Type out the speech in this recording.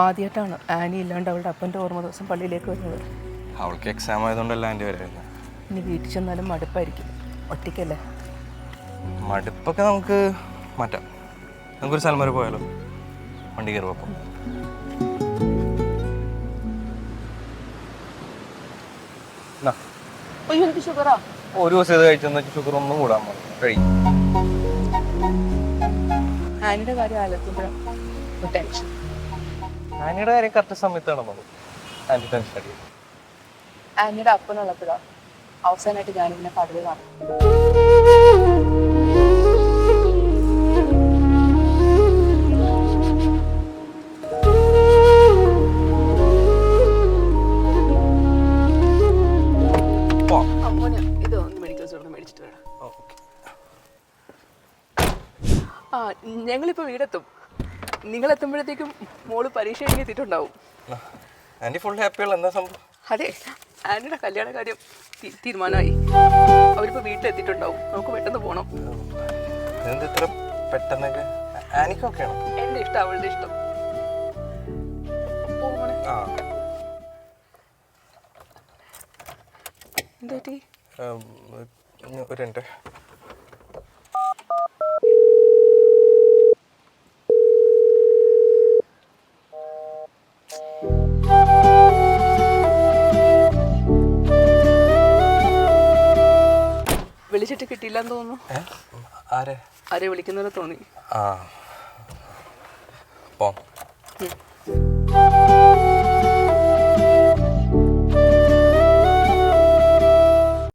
ആദ്യമായിട്ടാണ് ആനി ഇല്ലാണ്ട് അവളുടെ അപ്പൻ്റെ ഓർമ്മ ദിവസം പള്ളിയിലേക്ക് വരുന്നത്. അവൾക്ക് എക്സാം ആയതുകൊണ്ടല്ല ആൻറ്റി വരുന്നത്. ഇനി വീട്ടിൽ ചെന്നാലും മടുപ്പായിരിക്കും, ഒറ്റയ്ക്കല്ലേ. മടുപ്പൊക്കെ നമുക്ക് മാറ്റാം. നമുക്കൊരു സ്ഥലം വരെ പോയാലോ? വണ്ടി കയറും. അപ്പം ഷുഗറാ ഒരു ദിവസം ഇത് കഴിച്ചെന്ന് വെച്ചാൽ ഷുഗർ ഒന്നും കൂടാൻ കഴിയും. ആനിയുടെ കാര്യം ആലോചിക്കുമ്പോഴാണ് ടെൻഷൻ. ആനിയുടെ കാര്യം കറക്റ്റ് സമയത്താണ് നമ്മൾ ആൻറ്റി ടെൻഷൻ അടിക്കും. ആനിയുടെ അപ്പനുള്ളപ്പോഴാണ് അവസാനമായിട്ട് ഞാനിങ്ങനെ കടലിൽ കാണും. ഞങ്ങളിപ്പോൾ വീടെത്തും. നിങ്ങൾ എത്തുമ്പോഴത്തേക്കും മോള് പരീക്ഷ കഴിഞ്ഞ് എത്തിയിട്ടുണ്ടാവും. ആൻറ്റി ഫുൾ ഹാപ്പിയുള്ള എന്താ സംഭവം? അതെ, ആനിയുടെ കല്യാണ കാര്യം തീരുമാനമായി. അവരിപ്പോൾ വീട്ടിലെത്തിയിട്ടുണ്ടാവും. നമുക്ക് പെട്ടെന്ന് പോകണം. ഇതെന്ത് ഇത്ര പെട്ടെന്നൊക്കെ? ആനിക്കൊക്കെയാണോ? എൻ്റെ ഇഷ്ടം അവളുടെ ഇഷ്ടം. എന്താ പറ്റി? ഒരു മിനിറ്റ്. വിളിച്ചിട്ട് കിട്ടിയില്ലെന്ന് തോന്നുന്നു. ആരെ വിളിക്കുന്നത് തോന്നി. പോം.